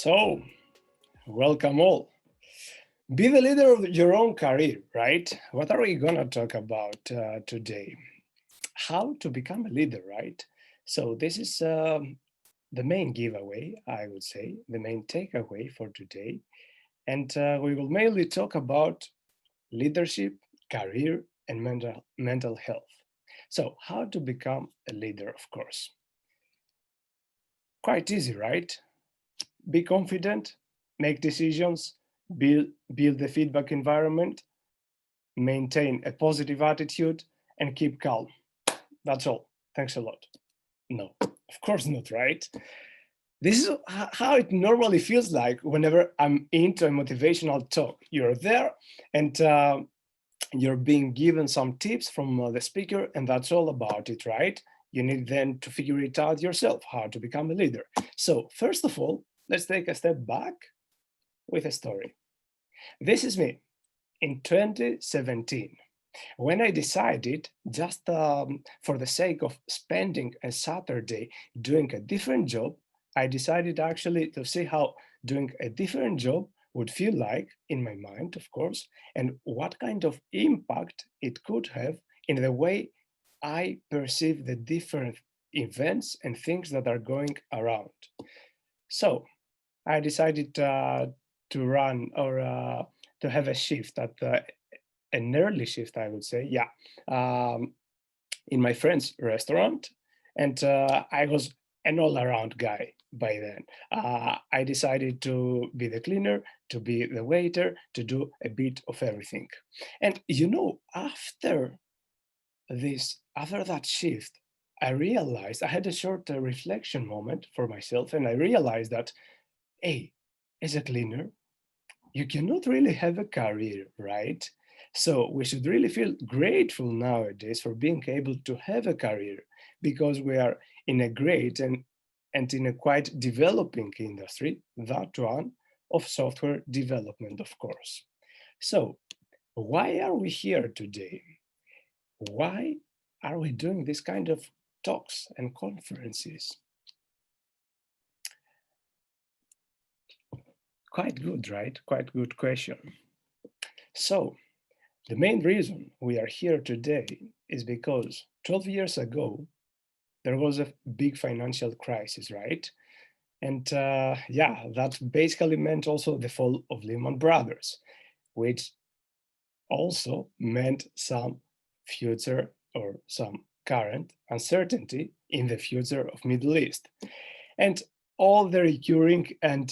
So, welcome all. Be the leader of your own career, right? What are we gonna talk about today? How to become a leader, right? So this is the main giveaway, I would say, the main takeaway for today. And we will mainly talk about leadership, career, and mental health. So how to become a leader, of course. Quite easy, right? Be confident, make decisions, build the feedback environment, maintain a positive attitude, and keep calm. That's all. Thanks a lot. No, of course not, right? This is how it normally feels like whenever I'm into a motivational talk. You're there and you're being given some tips from the speaker, and that's all about it, right? You need then to figure it out yourself, how to become a leader. So first of all, let's take a step back with a story. This is me in 2017. When I decided, just for the sake of spending a Saturday doing a different job, I decided actually to see how doing a different job would feel like in my mind, of course, and what kind of impact it could have in the way I perceive the different events and things that are going around. So I decided to run or to have a shift at an early shift, I would say, yeah, in my friend's restaurant. And I was an all-around guy by then. I decided to be the cleaner, to be the waiter, to do a bit of everything. And after that shift, I realized I had a short reflection moment for myself, and I realized that, hey, as a cleaner, you cannot really have a career, right? So we should really feel grateful nowadays for being able to have a career, because we are in a great and in a quite developing industry, that one of software development, of course. So why are we here today? Why are we doing this kind of talks and conferences? Quite good, right? Quite good question. So the main reason we are here today is because 12 years ago, there was a big financial crisis, right? And yeah, that basically meant also the fall of Lehman Brothers, which also meant some future or some current uncertainty in the future of Middle East. And all the recurring and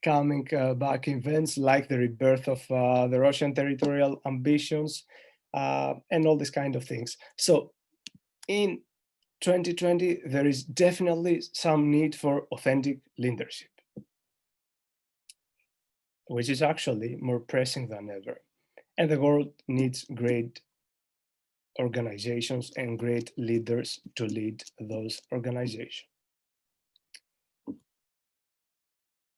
coming back events like the rebirth of the Russian territorial ambitions and all these kind of things. So in 2020, there is definitely some need for authentic leadership, which is actually more pressing than ever. And the world needs great organizations and great leaders to lead those organizations.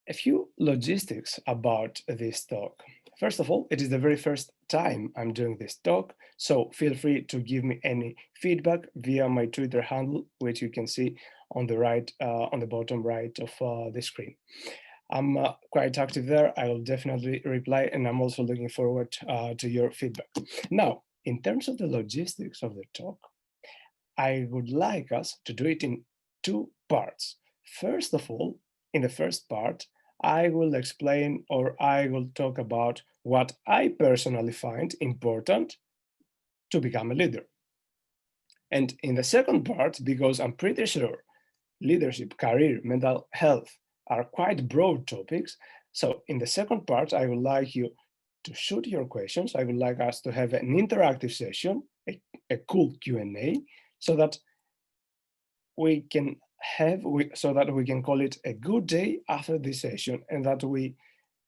A few logistics about this talk. First of all, it is the very first time I'm doing this talk, so feel free to give me any feedback via my Twitter handle, which you can see on the right, on the bottom right of the screen. I'm quite active there. I will definitely reply, and I'm also looking forward to your feedback. Now, in terms of the logistics of the talk, I would like us to do it in two parts. First of all, in the first part, I will explain or I will talk about what I personally find important to become a leader. And in the second part, because I'm pretty sure leadership, career, mental health are quite broad topics, so in the second part, I would like you to shoot your questions. I would like us to have an interactive session, a cool Q&A, so that we can call it a good day after this session, and that we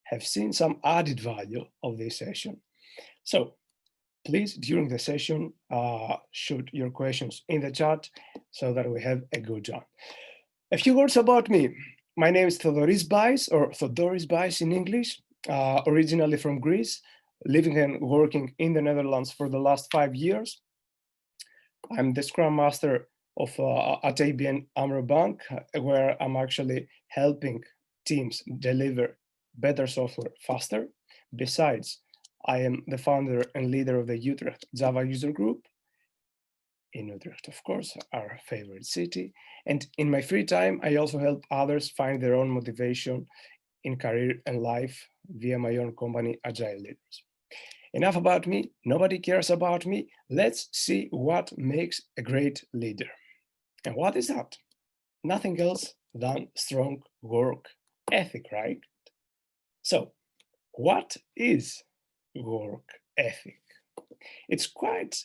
have seen some added value of this session. So please, during the session, shoot your questions in the chat so that we have a good one. A few words about me. My name is Thodoris Bais, or Thodoris Bais in English, originally from Greece, living and working in the Netherlands for the last 5 years. I'm the Scrum Master of at ABN AMRO Bank, where I'm actually helping teams deliver better software faster. Besides, I am the founder and leader of the Utrecht Java user group in Utrecht, of course, our favorite city. And in my free time, I also help others find their own motivation in career and life via my own company, Agile Leaders. Enough about me, nobody cares about me. Let's see what makes a great leader. And what is that? Nothing else than strong work ethic, right? So, what is work ethic? It's quite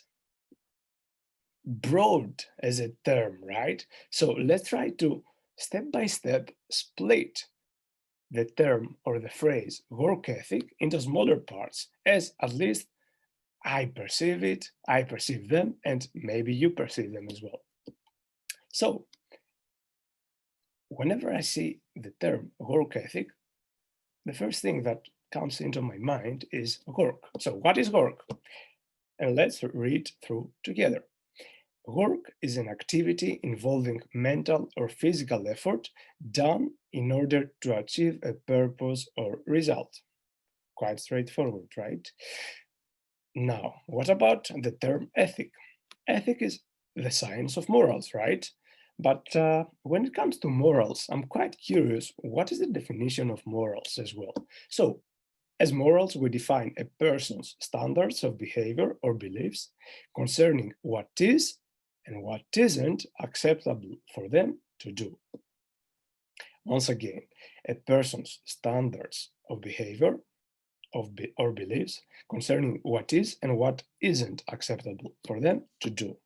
broad as a term, right? So let's try to step by step split the term or the phrase work ethic into smaller parts, as at least I perceive it, I perceive them, and maybe you perceive them as well. So whenever I see the term work ethic, the first thing that comes into my mind is work. So what is work? And let's read through together. Work is an activity involving mental or physical effort done in order to achieve a purpose or result. Quite straightforward, right? Now, what about the term ethic? Ethic is the science of morals, right? But when it comes to morals, I'm quite curious, what is the definition of morals as well? So, as morals, we define a person's standards of behavior or beliefs concerning what is and what isn't acceptable for them to do. Once again, a person's standards of behavior or beliefs concerning what is and what isn't acceptable for them to do.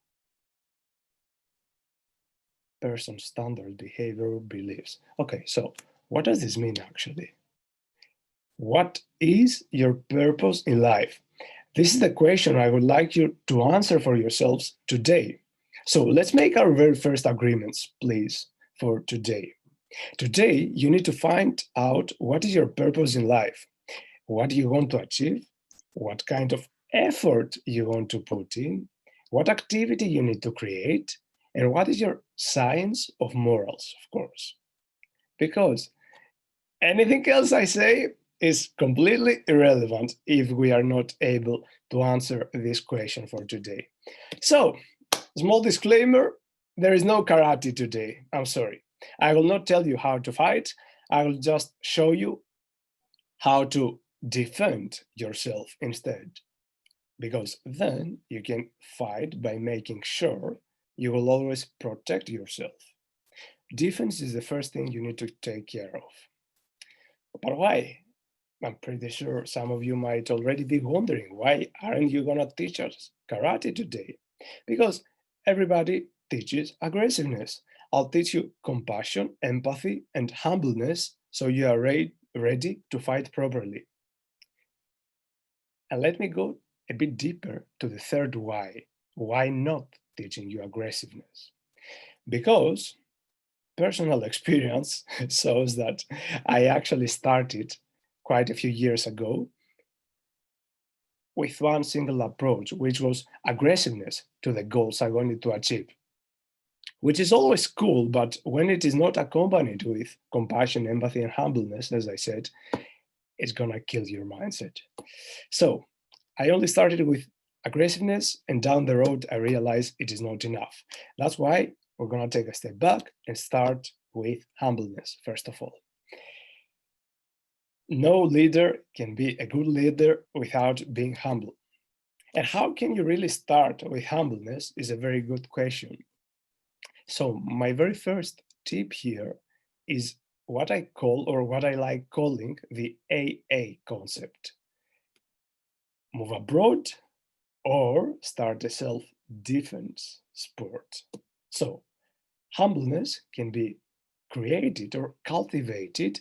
Person's standard behavior or beliefs. Okay, so what does this mean actually? What is your purpose in life? This is the question I would like you to answer for yourselves today. So let's make our very first agreements, please, for today. Today, you need to find out what is your purpose in life. What do you want to achieve? What kind of effort you want to put in? What activity you need to create? And what is your science of morals, of course? Because anything else I say is completely irrelevant if we are not able to answer this question for today. So, small disclaimer, there is no karate today, I'm sorry. I will not tell you how to fight, I will just show you how to defend yourself instead. Because then you can fight by making sure you will always protect yourself. Defense is the first thing you need to take care of. But why? I'm pretty sure some of you might already be wondering, why aren't you gonna teach us karate today? Because everybody teaches aggressiveness. I'll teach you compassion, empathy, and humbleness so you are ready to fight properly. And let me go a bit deeper to the third why. Why not teaching you aggressiveness? Because personal experience shows that I actually started quite a few years ago with one single approach, which was aggressiveness to the goals I wanted to achieve, which is always cool, but when it is not accompanied with compassion, empathy, and humbleness, as I said, it's gonna kill your mindset. So I only started with aggressiveness, and down the road, I realized it is not enough. That's why we're gonna take a step back and start with humbleness, first of all. No leader can be a good leader without being humble. And how can you really start with humbleness is a very good question. So my very first tip here is what I call, or what I like calling, the AA concept. Move abroad or start a self-defense sport. So humbleness can be created or cultivated,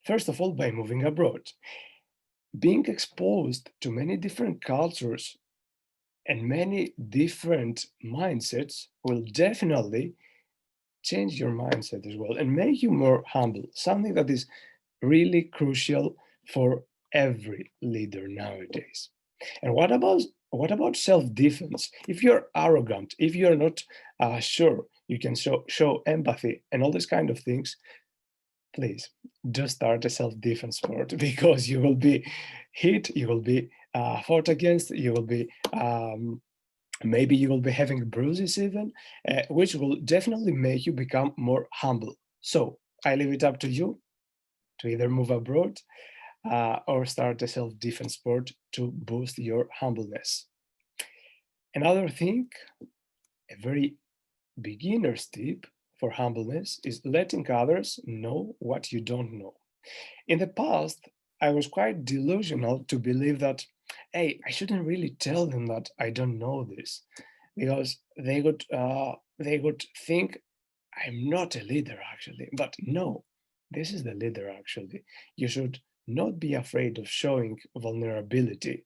first of all, by moving abroad. Being exposed to many different cultures and many different mindsets will definitely change your mindset as well and make you more humble, something that is really crucial for every leader nowadays. And what about self-defense? If you're arrogant, if you're not sure you can show empathy and all these kind of things, please do start a self-defense sport because you will be hit, you will be fought against, you will be maybe you will be having bruises even, which will definitely make you become more humble. So I leave it up to you to either move abroad or start a self-defense sport to boost your humbleness. Another thing, a very beginner's tip for humbleness is letting others know what you don't know. In the past, I was quite delusional to believe that, hey, I shouldn't really tell them that I don't know this, because they would think I'm not a leader actually. But no, this is the leader actually. You should not be afraid of showing vulnerability,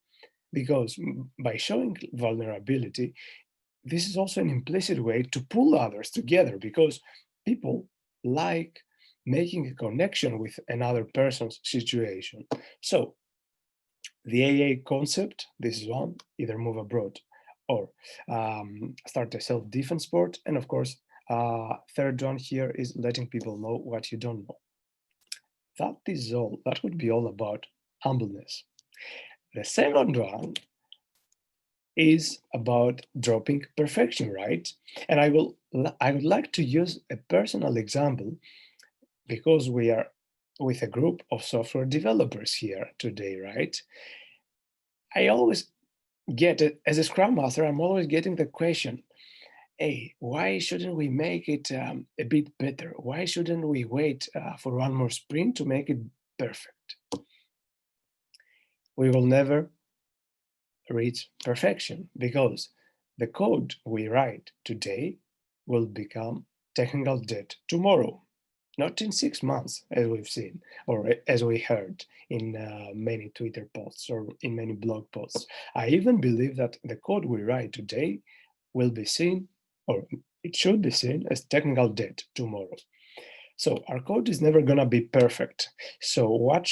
because by showing vulnerability, this is also an implicit way to pull others together, because people like making a connection with another person's situation. So the AA concept, this is one, either move abroad or start a self-defense sport. And of course, third one here is letting people know what you don't know. That would be all about humbleness. The second one is about dropping perfection, right? And I would like to use a personal example, because we are with a group of software developers here today, right? I always get it as a Scrum Master. I'm always getting the question, hey, why shouldn't we make it a bit better? Why shouldn't we wait for one more sprint to make it perfect? We will never reach perfection, because the code we write today will become technical debt tomorrow, not in 6 months, as we've seen, or as we heard in many Twitter posts or in many blog posts. I even believe that the code we write today will be seen, or it should be seen, as technical debt tomorrow. So our code is never going to be perfect. So what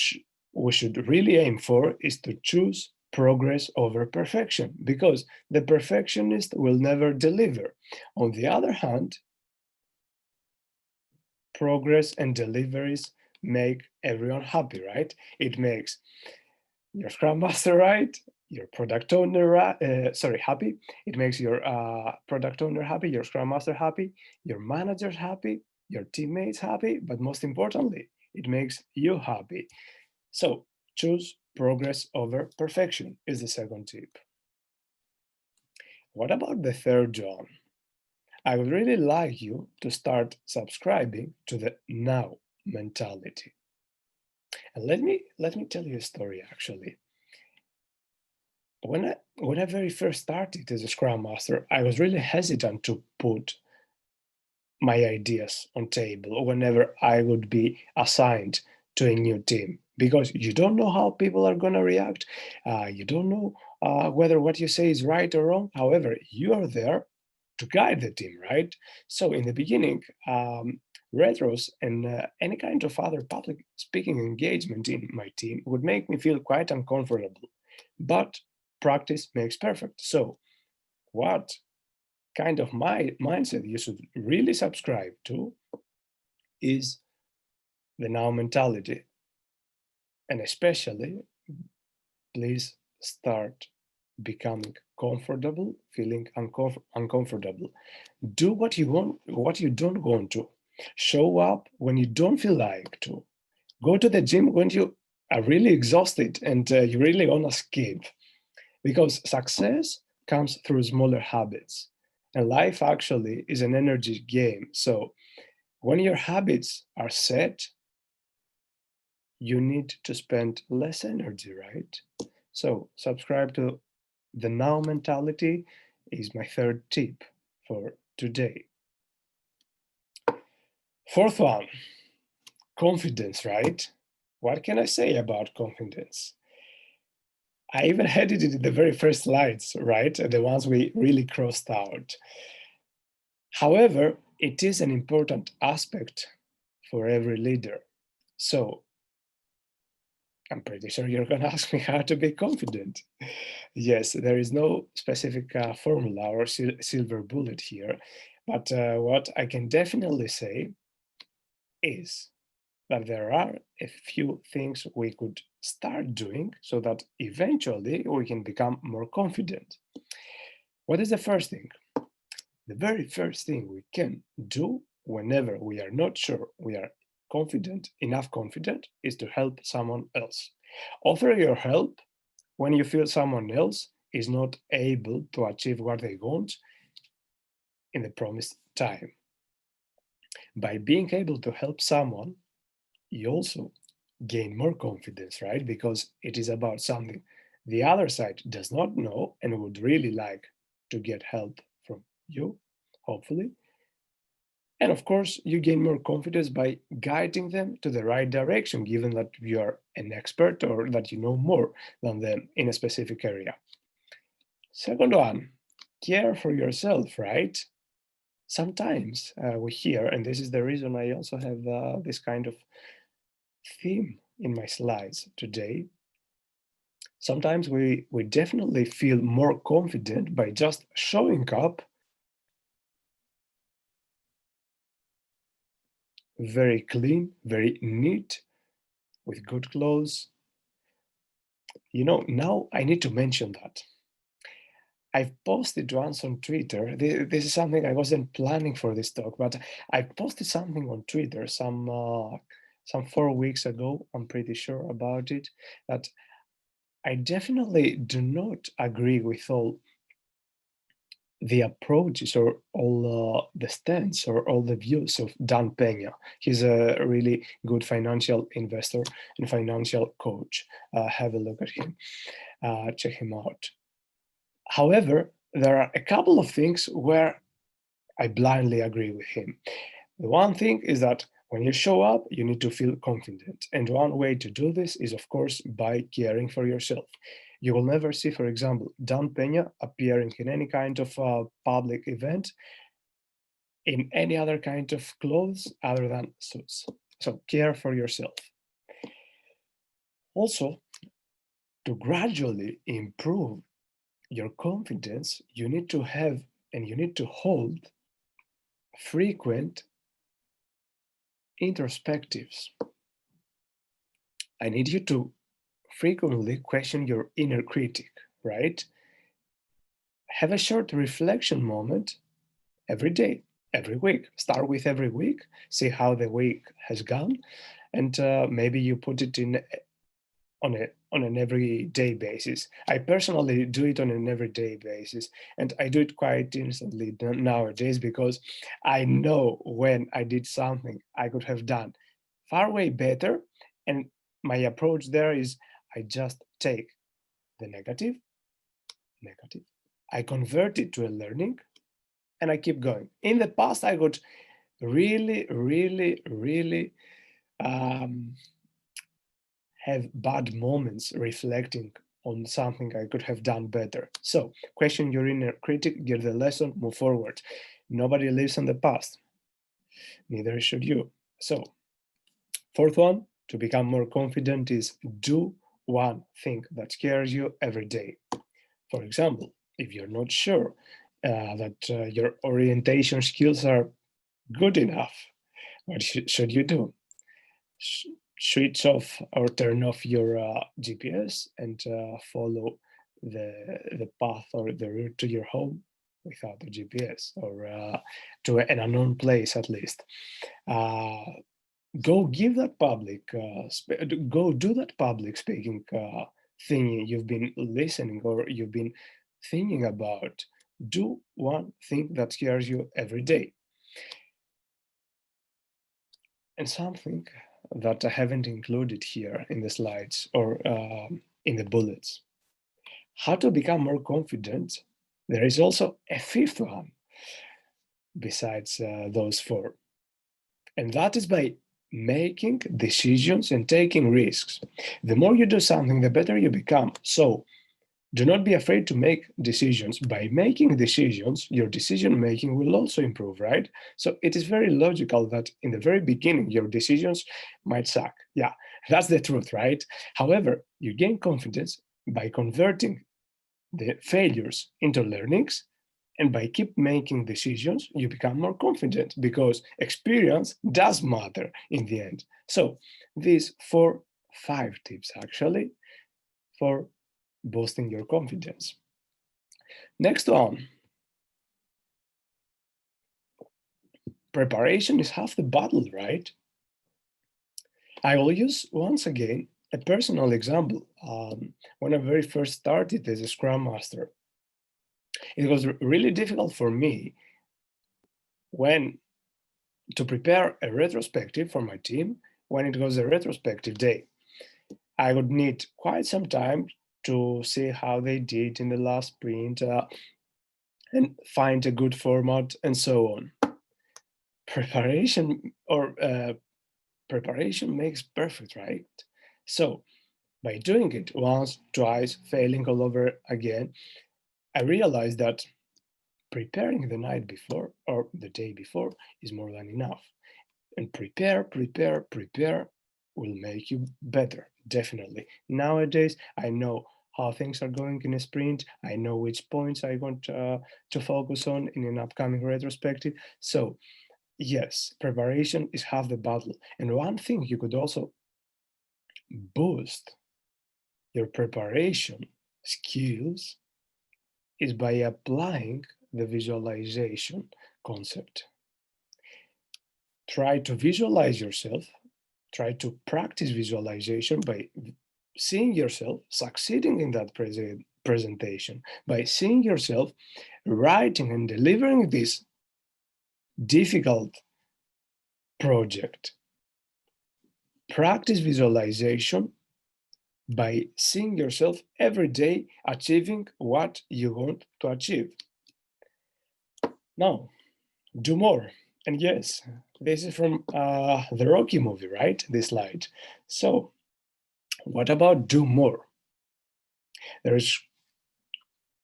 we should really aim for is to choose progress over perfection, because the perfectionist will never deliver. On the other hand, progress and deliveries make everyone happy, right? It makes your Scrum Master right, your product owner happy. It makes your product owner happy, your Scrum Master happy, your managers happy, your teammates happy, but most importantly, it makes you happy. So choose progress over perfection is the second tip. What about the third one? I would really like you to start subscribing to the now mentality. And let me tell you a story actually. When I very first started as a Scrum Master, I was really hesitant to put my ideas on table whenever I would be assigned to a new team, because you don't know how people are going to react. You don't know whether what you say is right or wrong. However, you are there to guide the team, right? So in the beginning, retros and any kind of other public speaking engagement in my team would make me feel quite uncomfortable. But practice makes perfect. So what kind of mindset you should really subscribe to is the now mentality. And especially, please start becoming comfortable, feeling uncomfortable. Do what you want, what you don't want to. Show up when you don't feel like to. Go to the gym when you are really exhausted and you really want to skip. Because success comes through smaller habits. And life actually is an energy game. So when your habits are set, you need to spend less energy, right? So subscribe to the now mentality is my third tip for today. Fourth one, confidence, right? What can I say about confidence? I even had it in the very first slides, right? The ones we really crossed out. However, it is an important aspect for every leader. So I'm pretty sure you're going to ask me how to be confident. Yes, there is no specific formula or silver bullet here, but what I can definitely say is that there are a few things we could start doing so that eventually we can become more confident. What is the first thing? The very first thing we can do whenever we are not sure we are enough confident, is to help someone else. Offer your help when you feel someone else is not able to achieve what they want in the promised time. By being able to help someone, you also gain more confidence, right? Because it is about something the other side does not know and would really like to get help from you, hopefully. And of course, you gain more confidence by guiding them to the right direction, given that you are an expert or that you know more than them in a specific area. Second one, care for yourself, right? Sometimes we hear, and this is the reason I also have this kind of theme in my slides today. Sometimes we definitely feel more confident by just showing up very clean, very neat, with good clothes. You know, now I need to mention that. I've posted once on Twitter. This is something I wasn't planning for this talk, but I posted something on Twitter some 4 weeks ago. I'm pretty sure about it. That I definitely do not agree with all the approaches or all the stance or all the views of Dan Peña. He's a really good financial investor and financial coach. Have a look at him. Check him out. However, there are a couple of things where I blindly agree with him. The one thing is that when you show up, you need to feel confident. And one way to do this is, of course, by caring for yourself. You will never see, for example, Dan Peña appearing in any kind of public event in any other kind of clothes other than suits. So care for yourself. Also, to gradually improve your confidence, you need to have and you need to hold frequent introspectives. I need you to frequently question your inner critic, right? Have a short reflection moment every day, every week. Start with every week, see how the week has gone, and maybe you put it in on an everyday basis. I personally do it on an everyday basis, and I do it quite instantly nowadays because I know when I did something I could have done far way better, and my approach there is I just take the negative, I convert it to a learning, and I keep going. In the past, I got really have bad moments reflecting on something I could have done better. So question your inner critic, get the lesson, move forward. Nobody lives in the past, neither should you. So fourth one, to become more confident, is do one thing that scares you every day. For example, if you're not sure that your orientation skills are good enough, what should you do? Switch off or turn off your GPS and follow the path or the route to your home without the GPS, or to an unknown place at least. Go give that public, go do that public speaking thing you've been listening or you've been thinking about. Do one thing that scares you every day. And something that I haven't included here in the slides or in the bullets. How to become more confident. There is also a fifth one besides those four. And that is by making decisions and taking risks. The more you do something, the better you become. So do not be afraid to make decisions. By making decisions, your decision making will also improve, right? So it is very logical that in the very beginning, your decisions might suck. Yeah, that's the truth, right? However, you gain confidence by converting the failures into learnings, And by keep making decisions, you become more confident because experience does matter in the end. So these 5 tips actually for boosting your confidence. Next one. Preparation is half the battle, right? I will use once again a personal example. When I very first started as a Scrum Master, it was really difficult for me when to prepare a retrospective for my team when it was a retrospective day. I would need quite some time to see how they did in the last sprint and find a good format and so on. Preparation makes perfect, right? So by doing it once, twice, failing all over again, I realized that preparing the night before or the day before is more than enough. And prepare will make you better, definitely. Nowadays, I know how things are going in a sprint. I know which points I want to focus on in an upcoming retrospective. So yes, preparation is half the battle. And one thing you could also boost your preparation skills is by applying the visualization concept. Try to visualize yourself, try to practice visualization by seeing yourself succeeding in that presentation, by seeing yourself writing and delivering this difficult project. Practice visualization by seeing yourself every day achieving what you want to achieve. Now, do more. And yes, this is from the Rocky movie, right? This slide. So, what about do more? There is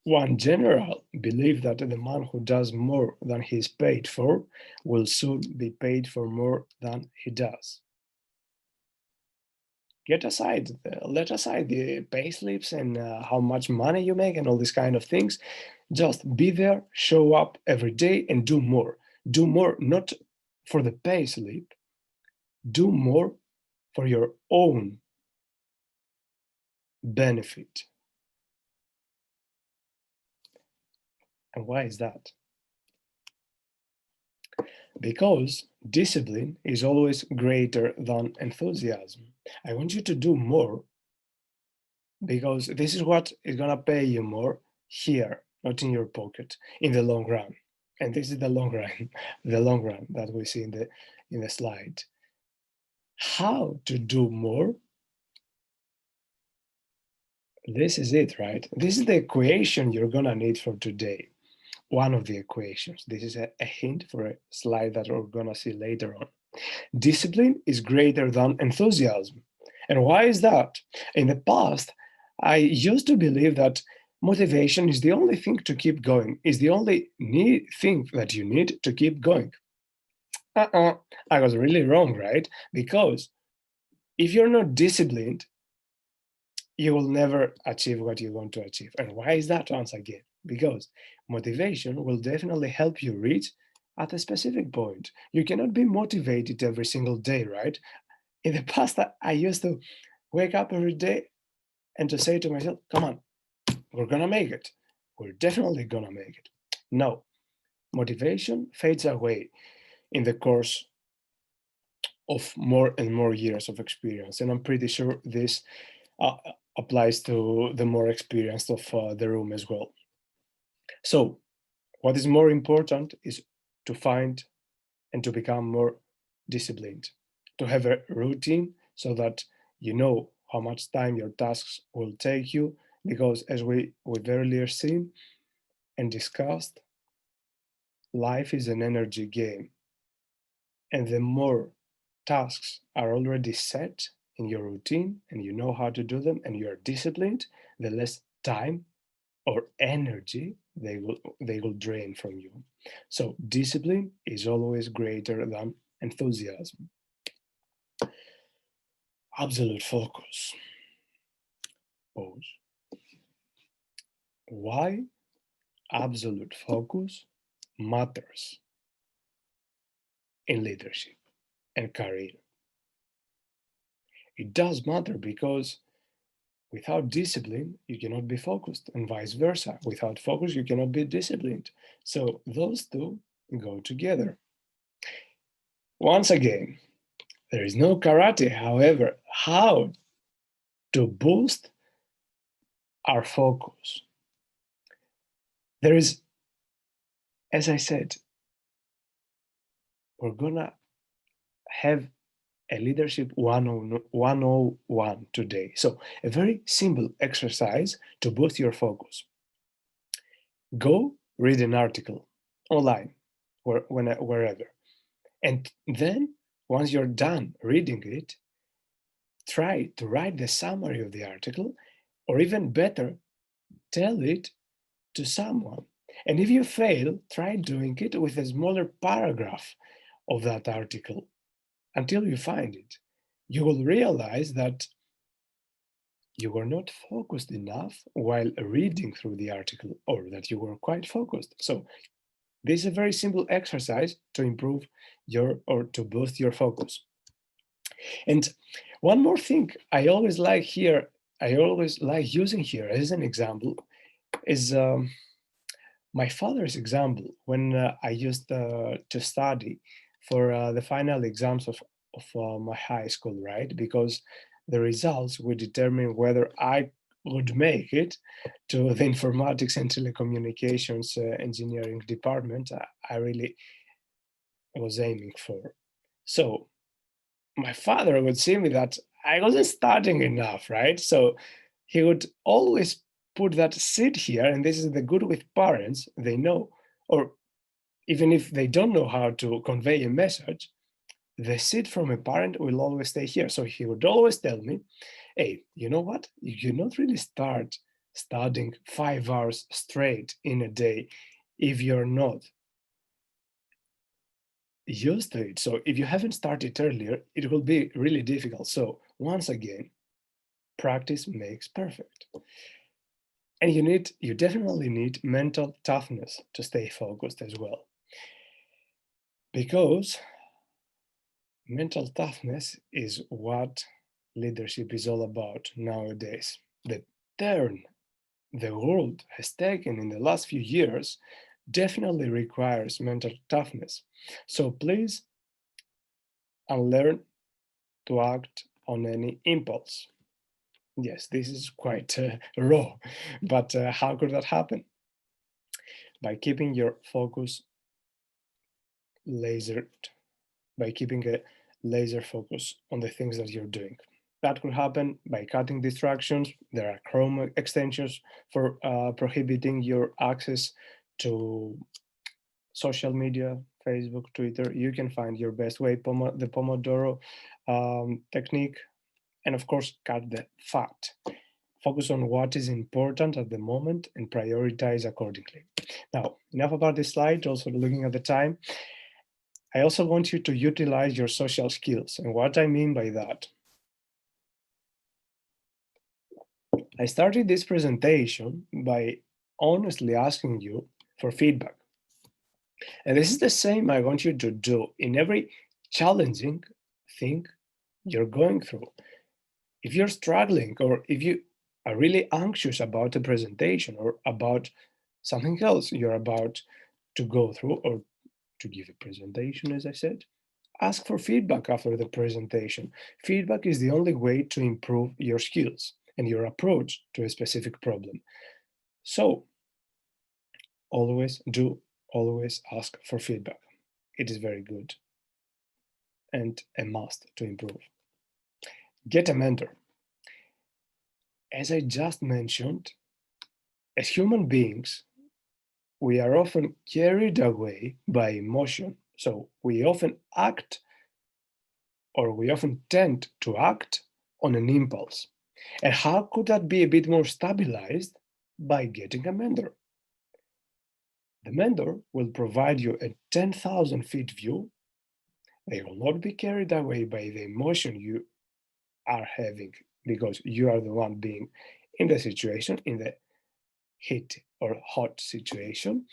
one general belief that the man who does more than he is paid for will soon be paid for more than he does. Let aside the pay slips and how much money you make and all these kind of things. Just be there, show up every day and do more. Do more not for the pay slip, do more for your own benefit. And why is that? Because discipline is always greater than enthusiasm. I want you to do more because this is what is gonna pay you more here, not in your pocket, in the long run. And this is the long run, the long run that we see in the slide. How to do more? This is it, right? This is the equation you're gonna need for today. One of the equations. This is a hint for a slide that we're gonna see later on. Discipline is greater than enthusiasm. And why is that? In the past, I used to believe that motivation is the only thing to keep going, is the only thing that you need to keep going. I was really wrong, right? Because if you're not disciplined, you will never achieve what you want to achieve. And why is that once again? Because motivation will definitely help you reach at a specific point. You cannot be motivated every single day, right? In the past, I used to wake up every day and to say to myself, come on, we're gonna make it. We're definitely gonna make it. No, motivation fades away in the course of more and more years of experience. And I'm pretty sure this applies to the more experienced of the room as well. So what is more important is to find and to become more disciplined, to have a routine so that you know how much time your tasks will take you, because as we've earlier seen and discussed, life is an energy game. And the more tasks are already set in your routine and you know how to do them and you're disciplined, the less time or energy they will drain from you. So discipline is always greater than enthusiasm. Absolute focus. Pause. Why absolute focus matters in leadership and career. It does matter because without discipline, you cannot be focused, and vice versa. Without focus, you cannot be disciplined. So those two go together. Once again, there is no karate, however, how to boost our focus. There is, as I said, we're gonna have a leadership 101 today. So a very simple exercise to boost your focus. Go read an article online, wherever. And then once you're done reading it, try to write the summary of the article, or even better, tell it to someone. And if you fail, try doing it with a smaller paragraph of that article until you find it. You will realize that you were not focused enough while reading through the article, or that you were quite focused. So this is a very simple exercise to improve or to boost your focus. And one more thing I always like using here as an example is my father's example when I used to study for the final exams of my high school, right? Because the results would determine whether I would make it to the informatics and telecommunications engineering department I really was aiming for. So my father would see me that I wasn't studying enough, right? So he would always put that sit here, and this is the good with parents, they know, or even if they don't know how to convey a message, the sit from a parent will always stay here. So he would always tell me, hey, you know what? You cannot really start studying 5 hours straight in a day if you're not used to it. So if you haven't started earlier, it will be really difficult. So once again, practice makes perfect. And you definitely need mental toughness to stay focused as well. Because mental toughness is what leadership is all about nowadays. The turn the world has taken in the last few years definitely requires mental toughness. So please unlearn to act on any impulse. Yes, this is quite raw, but how could that happen? By keeping your focus by keeping a laser focus on the things that you're doing. That could happen by cutting distractions. There are Chrome extensions for prohibiting your access to social media, Facebook, Twitter. You can find your best way, the Pomodoro technique, and of course, cut the fat. Focus on what is important at the moment and prioritize accordingly. Now, enough about this slide, also looking at the time. I also want you to utilize your social skills. And what I mean by that, I started this presentation by honestly asking you for feedback. And this is the same I want you to do in every challenging thing you're going through. If you're struggling, or if you are really anxious about a presentation or about something else you're about to go through, or to give a presentation, as I said, ask for feedback after the presentation. Feedback is the only way to improve your skills and your approach to a specific problem. So always ask for feedback. It is very good and a must to improve. Get a mentor. As I just mentioned, as human beings, we are often carried away by emotion. So we often tend to act on an impulse. And how could that be a bit more stabilized? By getting a mentor. The mentor will provide you a 10,000 feet view. They will not be carried away by the emotion you are having, because you are the one being in the situation, in the heat or hot situation.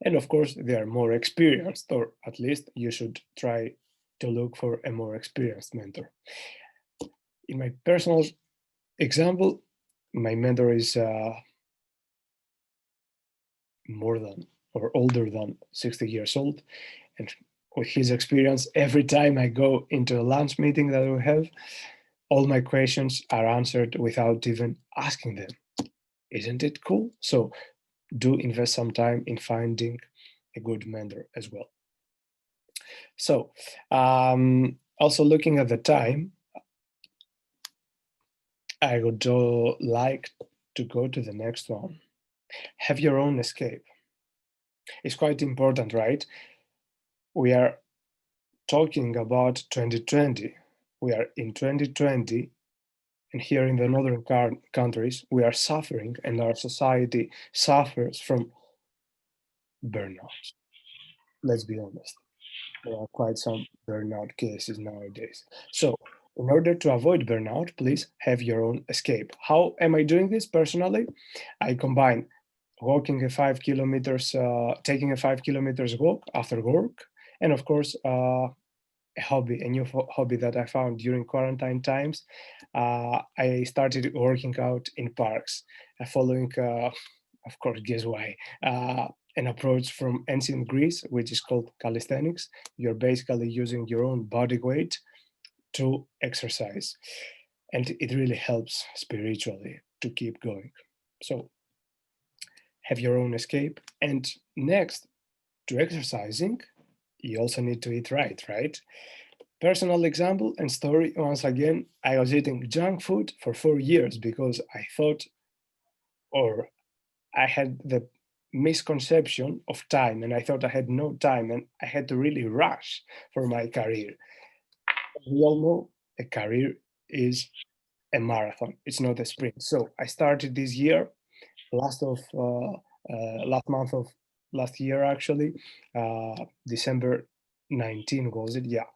And of course, they are more experienced, or at least you should try to look for a more experienced mentor. In my personal example, my mentor is more than or older than 60 years old. And with his experience, every time I go into a lunch meeting that we have, all my questions are answered without even asking them. Isn't it cool? So do invest some time in finding a good mentor as well. So also looking at the time, I would like to go to the next one. Have your own escape. It's quite important, right? We are talking about 2020. We are in 2020, and here in the northern countries, we are suffering, and our society suffers from burnout. Let's be honest. There are quite some burnout cases nowadays. So in order to avoid burnout, please have your own escape. How am I doing this personally? I combine walking a 5 kilometers, taking a 5 kilometers walk after work, and of course, a new hobby that I found during quarantine times. I started working out in parks, following, of course, guess why? An approach from ancient Greece, which is called calisthenics. You're basically using your own body weight to exercise. And it really helps spiritually to keep going. So have your own escape. And next to exercising, you also need to eat right? Personal example and story, once again, I was eating junk food for 4 years because I thought, or I had the misconception of time, and I thought I had no time and I had to really rush for my career. We all know a career is a marathon, it's not a sprint. So I started this year, last month of last year actually, December 19 was it? Yeah.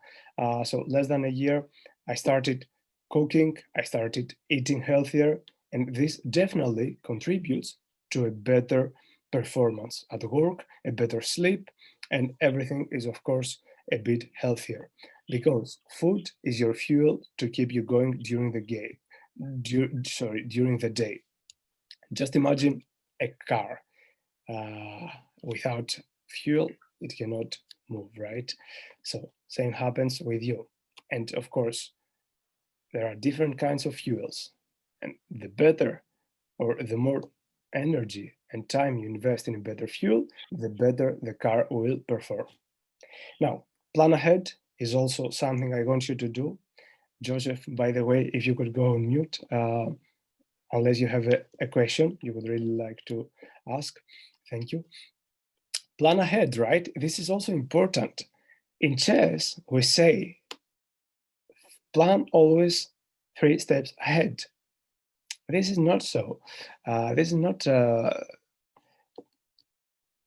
So less than a year, I started cooking, I started eating healthier, and this definitely contributes to a better performance at work, a better sleep, and everything is of course a bit healthier because food is your fuel to keep you going during the day. During the day. Just imagine a car without fuel, it cannot move, right? So same happens with you. And of course, there are different kinds of fuels, and the better or the more energy and time you invest in a better fuel, the better the car will perform. Now, plan ahead is also something I want you to do. Joseph, by the way, if you could go on mute, unless you have a question you would really like to ask. Thank you. Plan ahead, right? This is also important. In chess, we say, plan always 3 steps ahead. This is not so. This is not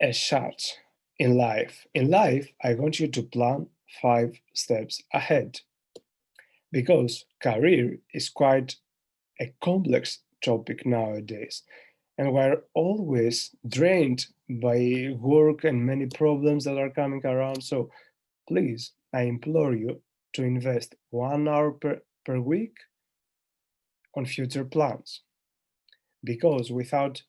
as such in life. In life, I want you to plan 5 steps ahead because career is quite a complex topic nowadays. And we're always drained by work and many problems that are coming around. So please, I implore you to invest 1 hour per week on future plans. Because without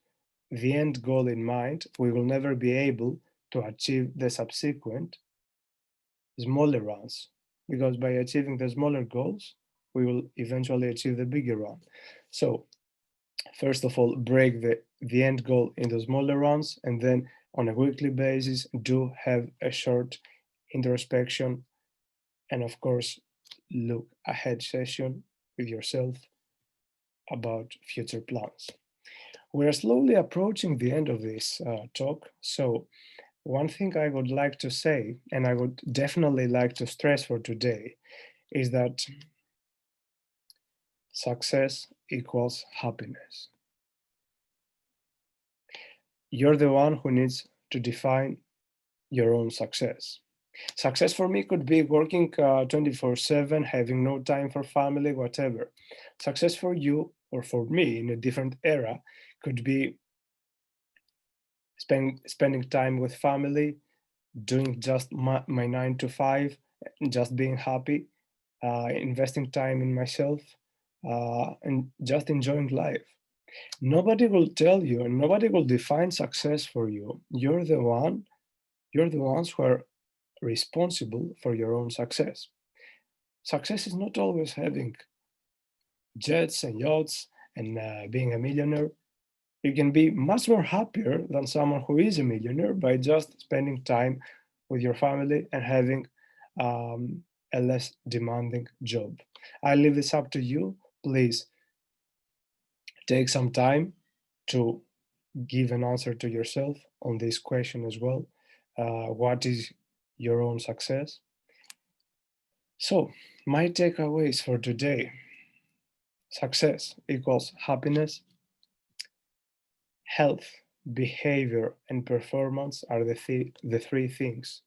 the end goal in mind, we will never be able to achieve the subsequent smaller runs. Because by achieving the smaller goals, we will eventually achieve the bigger one. So first of all, break the end goal into smaller runs, and then on a weekly basis, do have a short introspection, and of course, look ahead session with yourself about future plans. We're slowly approaching the end of this talk, so one thing I would like to say, and I would definitely like to stress for today, is that success equals happiness. You're the one who needs to define your own success. Success for me could be working 24/7, having no time for family, whatever. Success for you or for me in a different era could be spending time with family, doing just my 9 to 5, just being happy, investing time in myself, and just enjoying life. Nobody will tell you and nobody will define success for you. You're the ones who are responsible for your own success. Success is not always having jets and yachts and being a millionaire. You can be much more happier than someone who is a millionaire by just spending time with your family and having a less demanding job. I leave this up to you. Please take some time to give an answer to yourself on this question as well. What is your own success? So, my takeaways for today: success equals happiness, health, behavior, and performance are the three things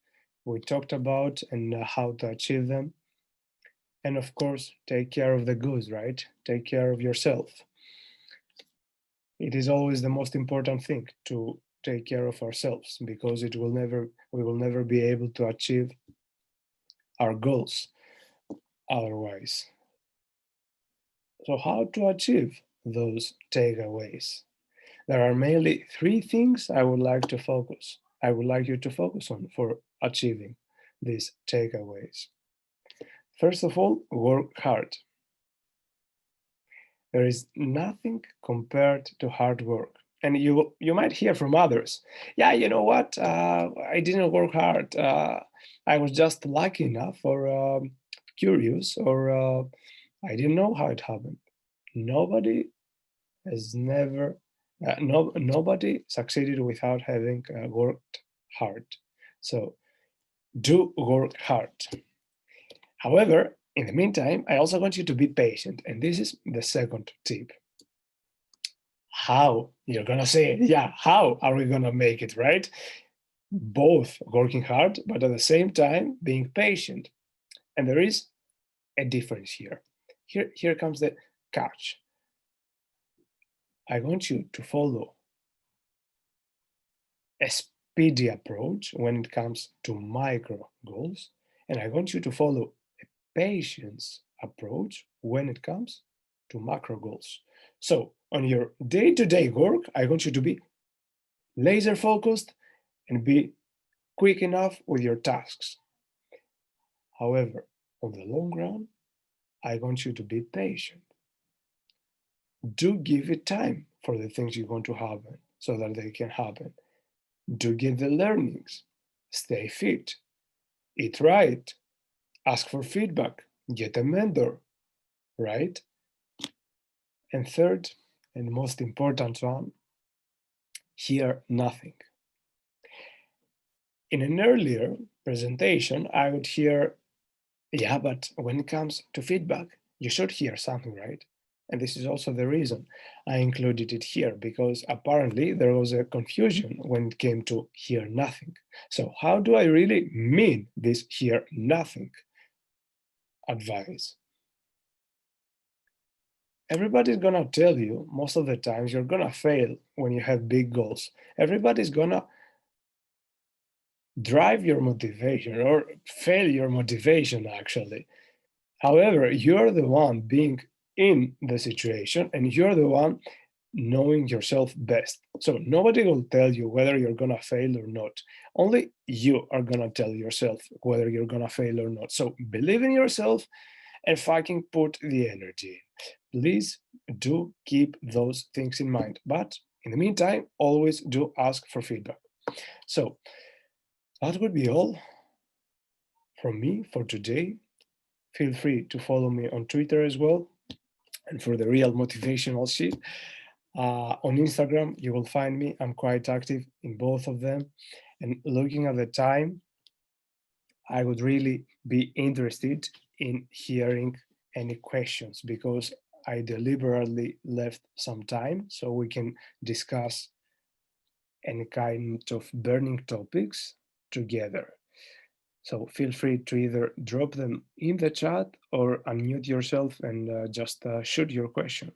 we talked about and how to achieve them. And of course, take care of the goods, right? Take care of yourself. It is always the most important thing to take care of ourselves, because we will never be able to achieve our goals otherwise. So how to achieve those takeaways? There are mainly three things I would like you to focus on for achieving these takeaways. First of all, work hard. There is nothing compared to hard work. And you might hear from others, yeah, you know what? I didn't work hard. I was just lucky enough, or curious, or I didn't know how it happened. Nobody has never, nobody succeeded without having worked hard. So do work hard. However, in the meantime, I also want you to be patient. And this is the second tip. How? You're gonna say, yeah, how are we gonna make it, right? Both working hard, but at the same time being patient. And there is a difference here. Here comes the catch. I want you to follow a speedy approach when it comes to micro goals, and I want you to follow a patience approach when it comes to macro goals. So on your day-to-day work, I want you to be laser focused and be quick enough with your tasks. However, on the long run, I want you to be patient. Do give it time for the things you want to happen so that they can happen. Do get the learnings. Stay fit. Eat right. Ask for feedback. Get a mentor, right? And third, and most important one, hear nothing. In an earlier presentation, I would hear, yeah, but when it comes to feedback, you should hear something, right? And this is also the reason I included it here, because apparently there was a confusion when it came to hear nothing. So how do I really mean this hear nothing advice? Everybody's gonna tell you most of the times you're gonna fail when you have big goals. Everybody's gonna drive your motivation or fail your motivation, actually. However, you're the one being in the situation and you're the one knowing yourself best. So nobody will tell you whether you're gonna fail or not. Only you are gonna tell yourself whether you're gonna fail or not. So believe in yourself and fucking put the energy in. Please do keep those things in mind. But in the meantime, always do ask for feedback. So that would be all from me for today. Feel free to follow me on Twitter as well. And for the real motivational shit, on Instagram, you will find me. I'm quite active in both of them. And looking at the time, I would really be interested in hearing any questions, because I deliberately left some time so we can discuss any kind of burning topics together. So feel free to either drop them in the chat or unmute yourself and just shoot your question.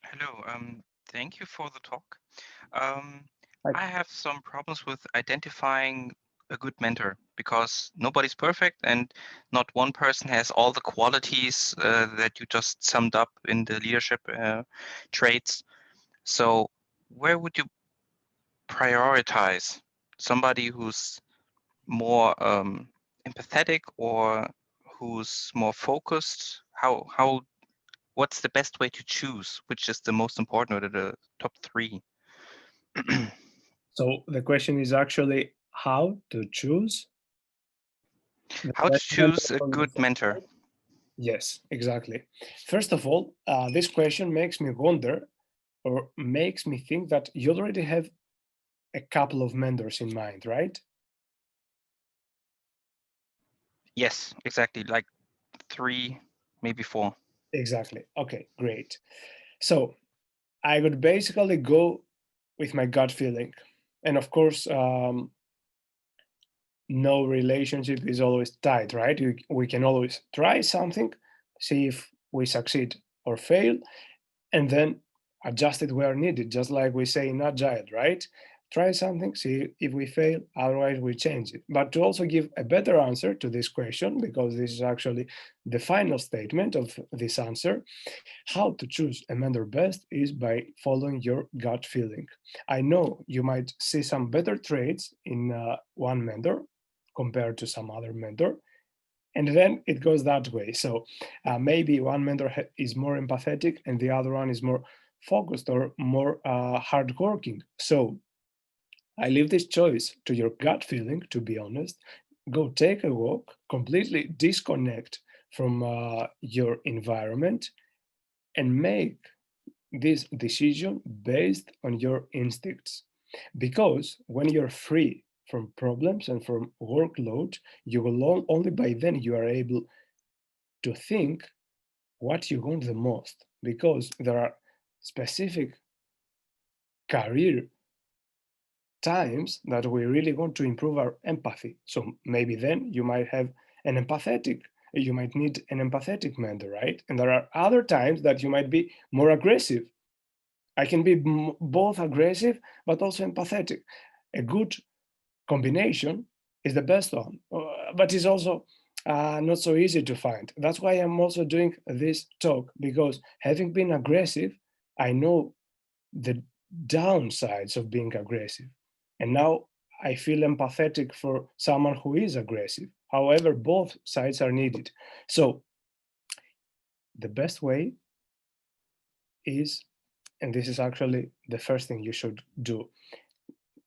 Hello. Thank you for the talk. Like, I have some problems with identifying a good mentor because nobody's perfect and not one person has all the qualities that you just summed up in the leadership traits. So where would you prioritize somebody who's more empathetic or who's more focused? What's the best way to choose? Which is the most important, or the top three? so the question is actually how to choose the How to best mentor choose a for good myself, mentor? right? Yes, exactly. First of all, this question makes me wonder or makes me think that you already have a couple of mentors in mind, right? Yes, exactly. Like 3, maybe 4. Exactly. Okay, great. So I would basically go with my gut feeling. And of course, no relationship is always tight, right? We can always try something, see if we succeed or fail, and then adjust it where needed, just like we say in Agile, right? Try something, see if we fail, otherwise we change it. But to also give a better answer to this question, because this is actually the final statement of this answer, how to choose a mentor best is by following your gut feeling. I know you might see some better traits in one mentor compared to some other mentor, and then it goes that way. So maybe one mentor is more empathetic and the other one is more focused or more hardworking. So I leave this choice to your gut feeling, to be honest. Go take a walk, completely disconnect from your environment, and make this decision based on your instincts. Because when you're free from problems and from workload, you will only by then you are able to think what you want the most. Because there are specific career times that we really want to improve our empathy. So maybe then you might have an empathetic, you might need an empathetic mentor, right? And there are other times that you might be more aggressive. I can be both aggressive but also empathetic. A good combination is the best one, but it's also not so easy to find. That's why I'm also doing this talk, because having been aggressive, I know the downsides of being aggressive. And now I feel empathetic for someone who is aggressive. However, both sides are needed. So the best way is, and this is actually the first thing you should do,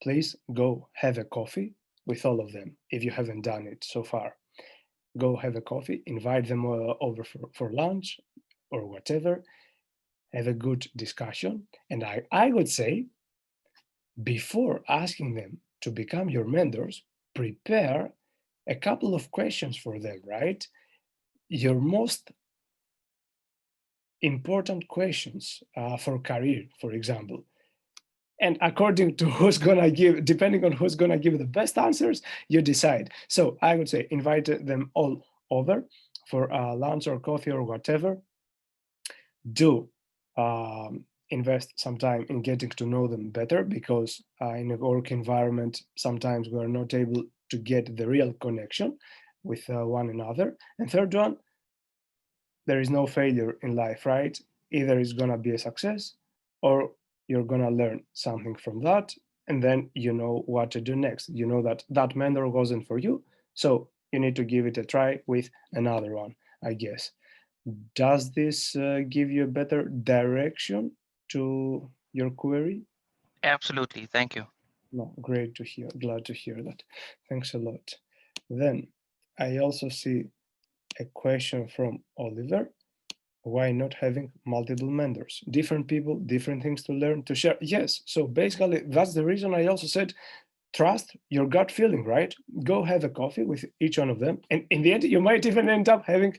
please go have a coffee with all of them if you haven't done it so far. Go have a coffee, invite them over for lunch or whatever, have a good discussion. And I would say, before asking them to become your mentors, prepare a couple of questions for them, right? Your most important questions for career, for example. And according to who's gonna give, depending on who's gonna give the best answers, you decide. So I would say invite them all over for lunch or coffee or whatever. Do invest some time in getting to know them better, because in a work environment, sometimes we are not able to get the real connection with one another. And third one, there is no failure in life, right? Either it's gonna be a success or you're gonna learn something from that, and then you know what to do next. You know that that mentor wasn't for you, so you need to give it a try with another one, I guess. Does this give you a better direction to your query? Absolutely. Thank you. No, great to hear. Glad to hear that. Thanks a lot. Then I also see a question from Oliver. Why not having multiple mentors? Different people, different things to learn, to share. Yes. So basically, that's the reason I also said trust your gut feeling, right? Go have a coffee with each one of them. And in the end, you might even end up having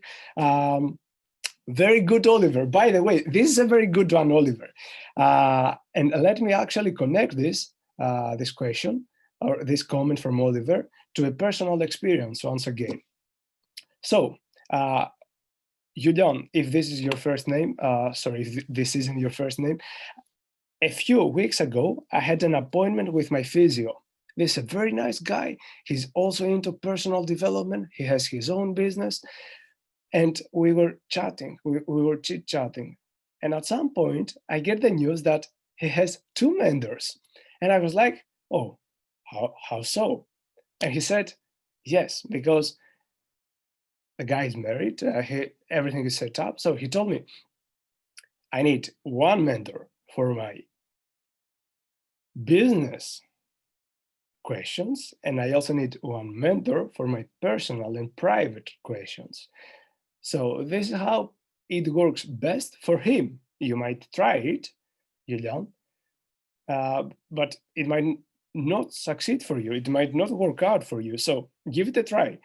very good, Oliver. By the way, this is a very good one, Oliver. And let me actually connect this question or this comment from Oliver to a personal experience once again. So, Julian, if this is your first name, sorry, if this isn't your first name, a few weeks ago, I had an appointment with my physio. This is a very nice guy. He's also into personal development. He has his own business. And we were chatting, we were chit-chatting. And at some point, I get the news that he has 2 mentors. And I was like, oh, how so? And he said, yes, because the guy is married, everything is set up. So he told me, I need 1 mentor for my business questions, and I also need 1 mentor for my personal and private questions. So this is how it works best for him. You might try it, Julian, but it might not succeed for you. It might not work out for you. So give it a try.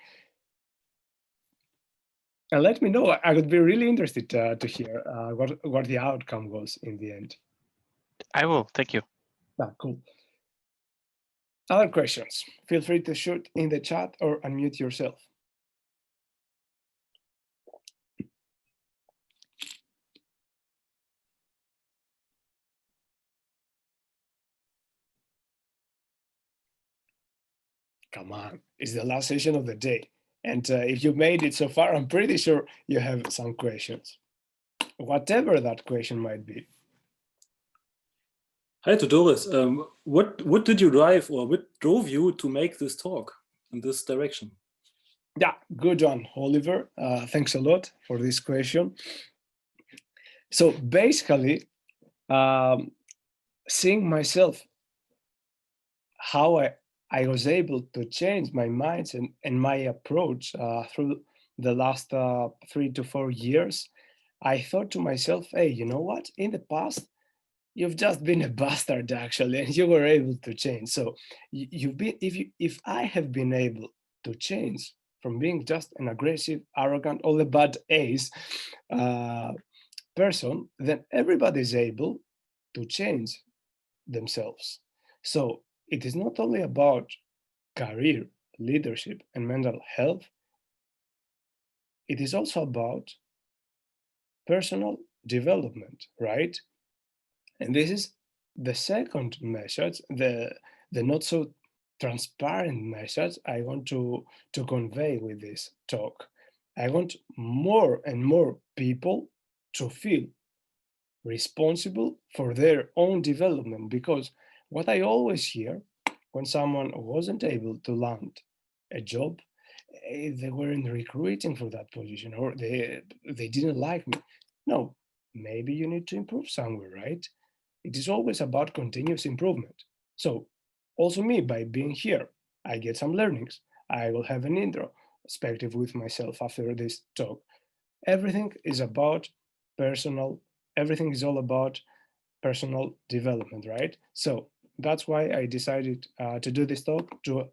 And let me know. I would be really interested to hear what the outcome was in the end. I will. Thank you. Cool. Other questions? Feel free to shoot in the chat or unmute yourself. Come on, it's the last session of the day. And if you made it so far, I'm pretty sure you have some questions, whatever that question might be. Hi, Thodoris. What did you drive, or what drove you to make this talk in this direction? Yeah, good one, Oliver. Thanks a lot for this question. So basically, seeing myself, how I was able to change my mindset and my approach through the last 3 to 4 years, I thought to myself, hey, you know what? In the past, you've just been a bastard, actually, and you were able to change. So if I have been able to change from being just an aggressive, arrogant, all the bad A's person, then everybody's able to change themselves. So it is not only about career, leadership, and mental health. It is also about personal development, right? And this is the second message, the not so transparent message I want to convey with this talk. I want more and more people to feel responsible for their own development, because what I always hear when someone wasn't able to land a job, they weren't recruiting for that position, or they didn't like me. No, maybe you need to improve somewhere, right? It is always about continuous improvement. So also me, by being here, I get some learnings. I will have an introspective with myself after this talk. Everything is about everything is all about personal development, right? So that's why I decided to do this talk, to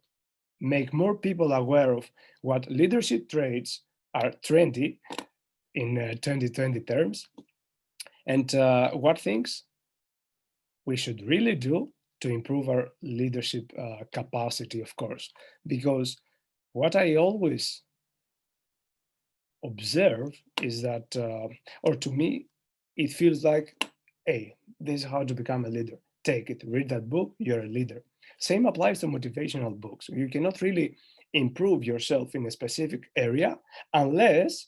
make more people aware of what leadership traits are trendy in 2020 terms, and what things we should really do to improve our leadership capacity, of course. Because what I always observe is that, or to me, it feels like, hey, this is how to become a leader. Take it, read that book, you're a leader. Same applies to motivational books. You cannot really improve yourself in a specific area unless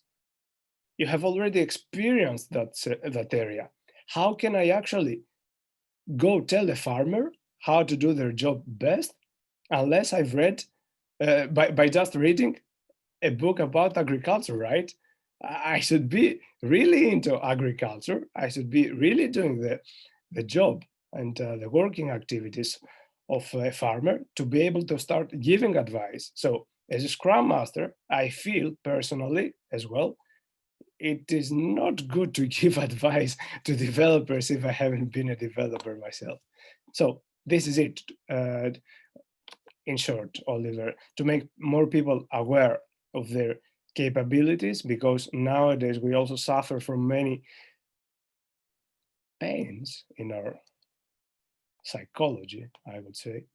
you have already experienced that area. How can I actually go tell a farmer how to do their job best unless I've read, by just reading a book about agriculture, right? I should be really into agriculture. I should be really doing the job and the working activities of a farmer to be able to start giving advice. So as a Scrum Master, I feel personally as well, it is not good to give advice to developers if I haven't been a developer myself. So this is it, in short, Oliver, to make more people aware of their capabilities, because nowadays we also suffer from many pains in our psychology, I would say,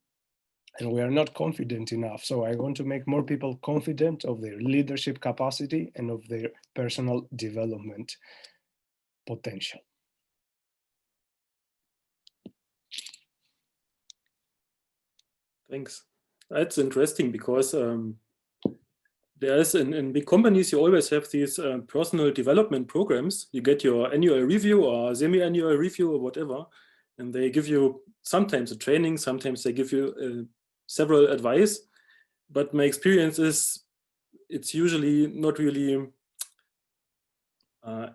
and we are not confident enough. So I want to make more people confident of their leadership capacity and of their personal development potential. Thanks. That's interesting because there's in big companies, you always have these personal development programs. You get your annual review or semi-annual review or whatever, and they give you sometimes a training, sometimes they give you several advice. But my experience is it's usually not really,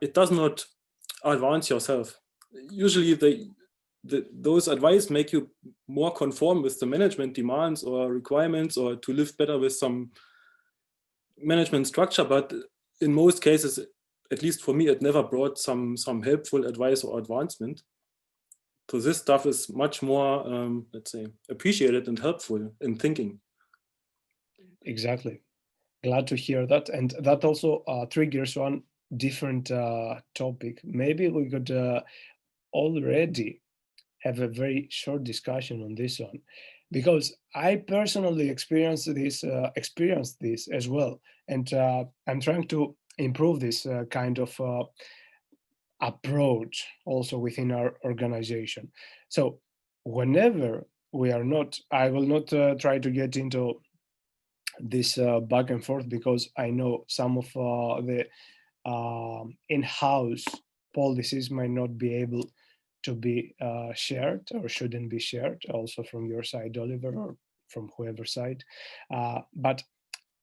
it does not advance yourself. Usually those advice make you more conform with the management demands or requirements, or to live better with some management structure. But in most cases, at least for me, it never brought some helpful advice or advancement. So this stuff is much more, let's say, appreciated and helpful in thinking. Exactly. Glad to hear that. And that also triggers one different topic. Maybe we could already have a very short discussion on this one, because I personally experienced this as well, and I'm trying to improve this kind of approach also within our organization. So whenever we are not, I will not try to get into this back and forth, because I know some of the in-house policies might not be able to be shared or shouldn't be shared also from your side, Oliver, or from whoever side. But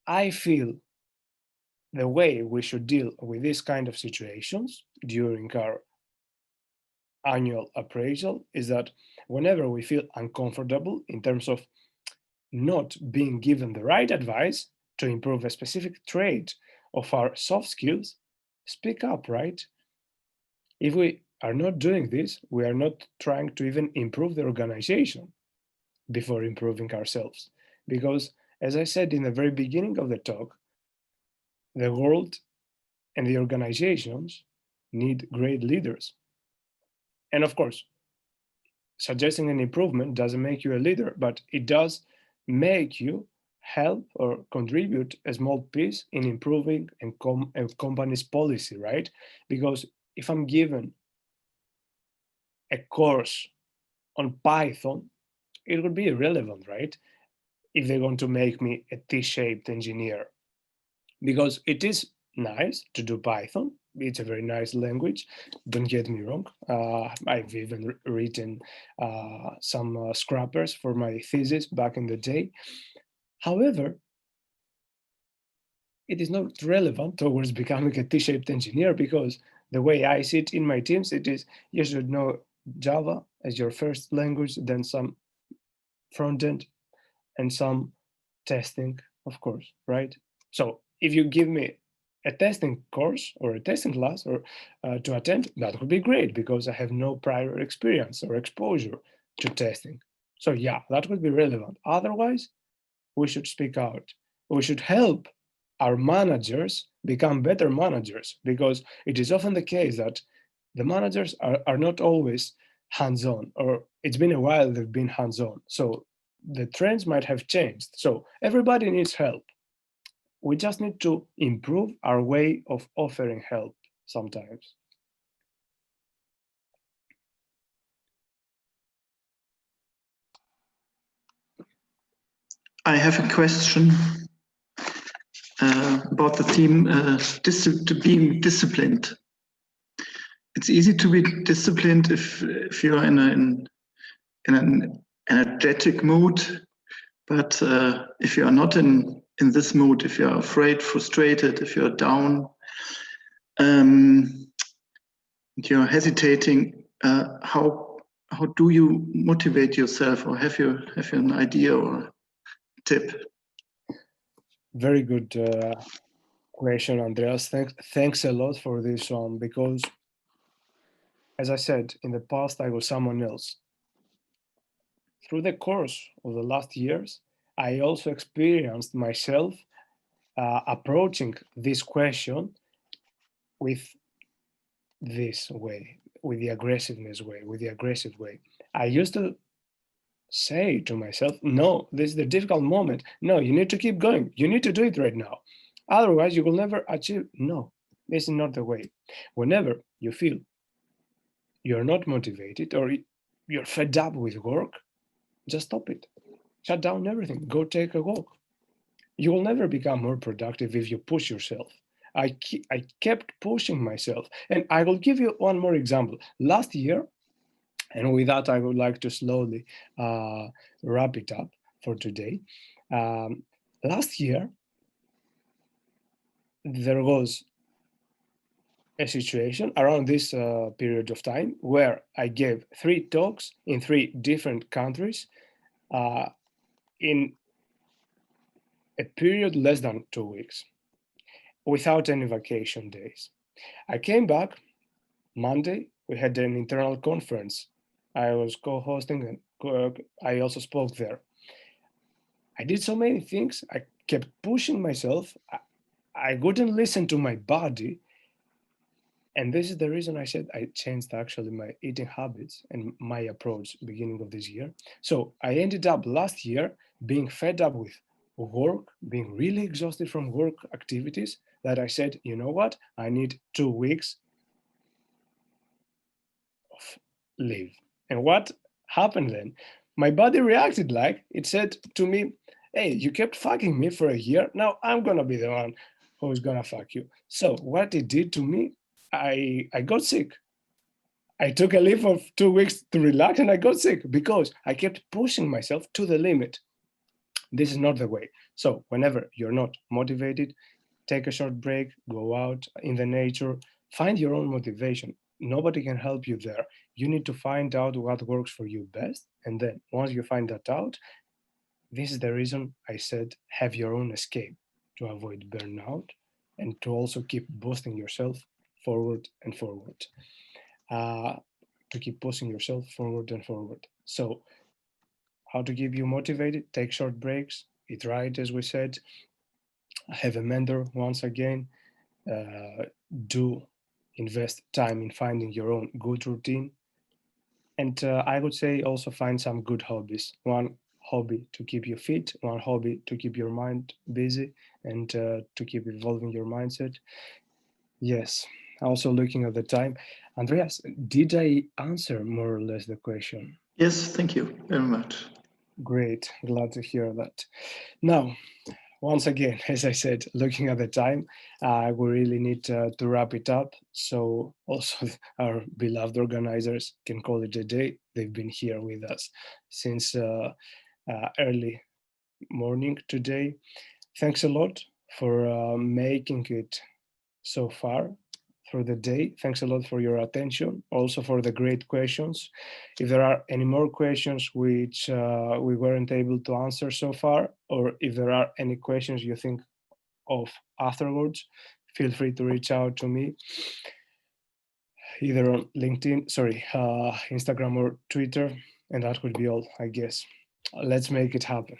I feel the way we should deal with this kind of situations during our annual appraisal is that whenever we feel uncomfortable in terms of not being given the right advice to improve a specific trait of our soft skills, speak up, right? If we are not doing this, we are not trying to even improve the organization before improving ourselves. Because, as I said in the very beginning of the talk, the world and the organizations need great leaders. And of course, suggesting an improvement doesn't make you a leader, but it does make you help or contribute a small piece in improving a company's policy, right? Because if I'm given a course on Python, it would be irrelevant, right? If they're going to make me a T-shaped engineer, because it is nice to do Python. It's a very nice language. Don't get me wrong. I've even written some scrappers for my thesis back in the day. However, it is not relevant towards becoming a T-shaped engineer, because the way I see it in my teams, it is you should know Java as your first language, then some front end, and some testing, of course, right? So if you give me a testing course or a testing class or to attend, that would be great, because I have no prior experience or exposure to testing. So yeah, that would be relevant. Otherwise, we should speak out. We should help our managers become better managers, because it is often the case that the managers are not always hands-on, or it's been a while they've been hands-on. So the trends might have changed. So everybody needs help. We just need to improve our way of offering help sometimes. I have a question about the theme being disciplined. It's easy to be disciplined if you're in an energetic mood, but if you are not in this mood, if you're afraid, frustrated, if you're down, you're hesitating, how do you motivate yourself, or have you an idea or tip? Very good question, Andreas. Thanks a lot for this one, because as I said, in the past, I was someone else. Through the course of the last years, I also experienced myself approaching this question with this way, with the aggressiveness way, with the aggressive way. I used to say to myself, no, this is the difficult moment. No, you need to keep going. You need to do it right now. Otherwise, you will never achieve. No, this is not the way. Whenever you feel you're not motivated or you're fed up with work, just stop it. shut down everything, go take a walk. You will never become more productive if you push yourself. I kept pushing myself. And I will give you one more example. Last year, and with that, I would like to slowly wrap it up for today. Last year, there was a situation around this period of time where I gave 3 talks in 3 different countries in a period less than 2 weeks, without any vacation days. I came back Monday, we had an internal conference. I was co-hosting and I also spoke there. I did so many things. I kept pushing myself. I wouldn't listen to my body. And this is the reason I said I changed actually my eating habits and my approach beginning of this year. So I ended up last year being fed up with work, being really exhausted from work activities, that I said, you know what, I need 2 weeks of leave. And what happened then? My body reacted like, it said to me, hey, you kept fucking me for a year, now I'm gonna be the one who's gonna fuck you. So what it did to me, I got sick. I took a leave of 2 weeks to relax and I got sick because I kept pushing myself to the limit. This is not the way. So whenever you're not motivated, take a short break, go out in the nature, find your own motivation. Nobody can help you there. You need to find out what works for you best. And then once you find that out, this is the reason I said have your own escape to avoid burnout and to also keep boosting yourself forward and forward. To keep pushing yourself forward and forward. So how to keep you motivated? Take short breaks, eat right, as we said, have a mentor once again, do invest time in finding your own good routine. And I would say also find some good hobbies. One hobby to keep you fit, one hobby to keep your mind busy and to keep evolving your mindset. Yes, also looking at the time. Andreas, did I answer more or less the question? Yes, thank you very much. Great, glad to hear that. Now, once again, as I said, looking at the time, we really need to wrap it up. So also our beloved organizers can call it a day. They've been here with us since early morning today. Thanks a lot for making it so far through the day. Thanks a lot for your attention, also for the great questions. If there are any more questions which we weren't able to answer so far, or if there are any questions you think of afterwards, feel free to reach out to me, either on LinkedIn, Instagram or Twitter, and that would be all, I guess. Let's make it happen.